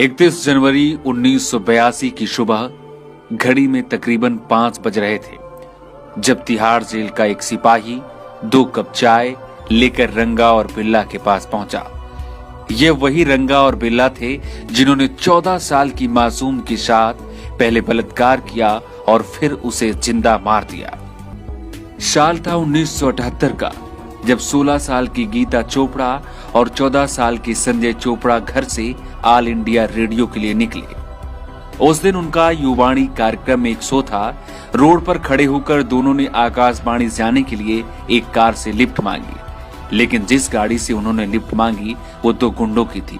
31 जनवरी 1982 की सुबह घड़ी में तकरीबन 5 बज रहे थे जब तिहाड़ जेल का एक सिपाही 2 कप चाय लेकर रंगा और बिल्ला के पास पहुंचा। ये वही रंगा और बिल्ला थे जिन्होंने 14 साल की मासूम के साथ पहले बलात्कार किया और फिर उसे जिंदा मार दिया। साल था 1978 का, जब 16 साल की गीता चोपड़ा और 14 साल की संजय चोपड़ा घर से ऑल इंडिया रेडियो के लिए निकले। उस दिन उनका युवाणी कार्यक्रम में एक शो था। रोड पर खड़े होकर दोनों ने आकाशवाणी जाने के लिए एक कार से लिफ्ट मांगी, लेकिन जिस गाड़ी से उन्होंने लिफ्ट मांगी वो 2 गुंडों की थी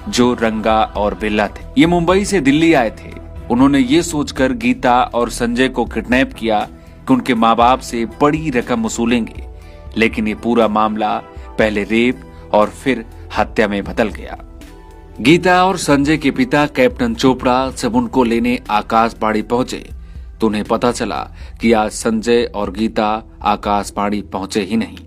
जो रंगा और बिल्ला थे। ये मुंबई से दिल्ली आए थे। उन्होंने ये सोचकर गीता और संजय को किडनैप किया कि उनके माँ बाप से बड़ी रकम वसूलेंगे, लेकिन ये पूरा मामला पहले रेप और फिर हत्या में बदल गया। गीता और संजय के पिता कैप्टन चोपड़ा जब उनको लेने आकाशवाणी पहुंचे तो उन्हें पता चला कि आज संजय और गीता आकाशवाणी पहुंचे ही नहीं।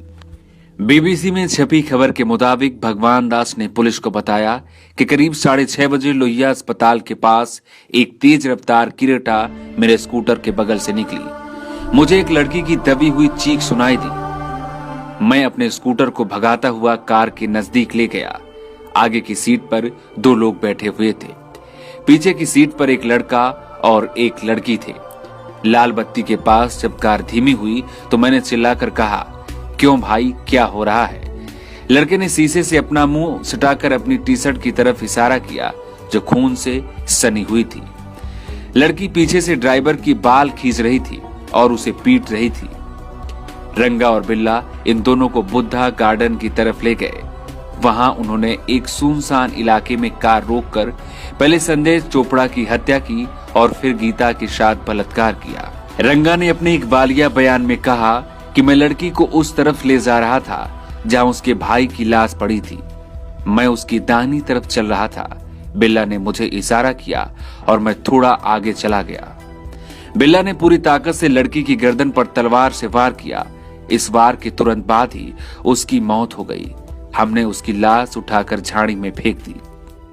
बीबीसी में छपी खबर के मुताबिक भगवान दास ने पुलिस को बताया कि करीब 6:30 बजे लोहिया अस्पताल के पास एक तेज रफ्तार क्रेटा मेरे स्कूटर के बगल से निकली। मुझे एक लड़की की दबी हुई चीख सुनाई दी। मैं अपने स्कूटर को भगाता हुआ कार के नजदीक ले गया। आगे की सीट पर 2 लोग बैठे हुए थे। पीछे की सीट पर एक लड़का और एक लड़की थे। लाल बत्ती के पास जब कार धीमी हुई तो मैंने चिल्लाकर कहा, क्यों भाई, क्या हो रहा है? लड़के ने शीशे से अपना मुंह सटाकर अपनी टी-शर्ट की तरफ इशारा किया जो खून से सनी हुई थी। लड़की पीछे से ड्राइवर की बाल खींच रही थी और उसे पीट रही थी। रंगा और बिल्ला इन दोनों को बुद्धा गार्डन की तरफ ले गए। वहां उन्होंने एक सुनसान इलाके में कार रोककर पहले संजय चोपड़ा की हत्या की और फिर गीता के साथ बलात्कार किया। रंगा ने अपने एक बालिया बयान में कहा कि मैं लड़की को उस तरफ ले जा रहा था जहां उसके भाई की लाश पड़ी थी। मैं उसकी दाहिनी तरफ चल रहा था। बिल्ला ने मुझे इशारा किया और मैं थोड़ा आगे चला गया। बिल्ला ने पूरी ताकत से लड़की की गर्दन पर तलवार से वार किया। इस वार के तुरंत बाद ही उसकी मौत हो गई। हमने उसकी लाश उठाकर झाड़ी में फेंक दी।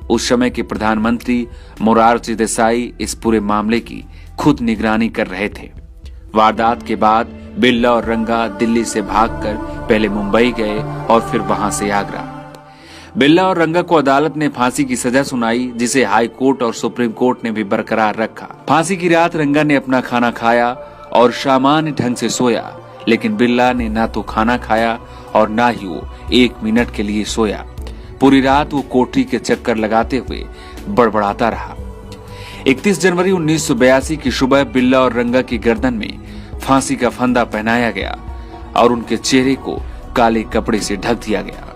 उस समय के प्रधानमंत्री मोरारजी देसाई इस पूरे मामले की खुद निगरानी कर रहे थे। वारदात के बाद बिल्ला और रंगा दिल्ली से भागकर पहले मुंबई गए और फिर वहां से आगरा। बिल्ला और रंगा को अदालत ने फांसी की सजा सुनाई, जिसे हाई कोर्ट और सुप्रीम कोर्ट ने भी बरकरार रखा। फांसी की रात रंगा ने अपना खाना खाया और सामान्य ढंग से सोया, लेकिन बिल्ला ने ना तो खाना खाया और ना ही वो 1 मिनट के लिए सोया। पूरी रात वो कोठरी के चक्कर लगाते हुए बड़बड़ाता रहा। 31 जनवरी 1982 की सुबह बिल्ला और रंगा की गर्दन में फांसी का फंदा पहनाया गया और उनके चेहरे को काले कपड़े से ढक दिया गया।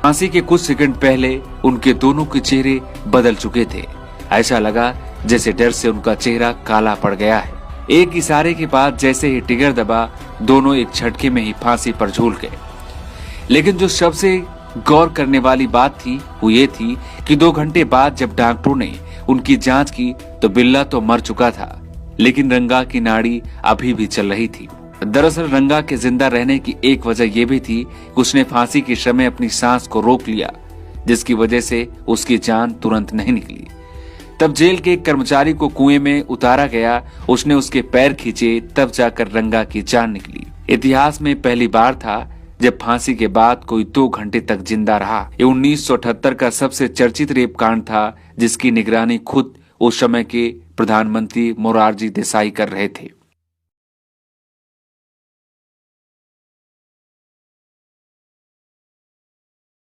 फांसी के कुछ सेकंड पहले उनके दोनों के चेहरे बदल चुके थे। ऐसा लगा जैसे डर से उनका चेहरा काला पड़ गया है। एक इशारे के बाद जैसे ही टिगर दबा, दोनों एक झटके में ही फांसी पर झूल गए। लेकिन जो सबसे गौर करने वाली बात थी वो ये थी कि 2 घंटे बाद जब डॉक्टरों ने उनकी जांच की तो बिल्ला तो मर चुका था, लेकिन रंगा की नाड़ी अभी भी चल रही थी। दरअसल रंगा के जिंदा रहने की एक वजह यह भी थी कि उसने फांसी के समय अपनी सांस को रोक लिया, जिसकी वजह से उसकी जान तुरंत नहीं निकली। तब जेल के एक कर्मचारी को कुएं में उतारा गया। उसने उसके पैर खींचे, तब जाकर रंगा की जान निकली। इतिहास में पहली बार था जब फांसी के बाद कोई 2 घंटे तक जिंदा रहा। ये 1978 का सबसे चर्चित रेप कांड था, जिसकी निगरानी खुद उस समय के प्रधानमंत्री मोरारजी देसाई कर रहे थे।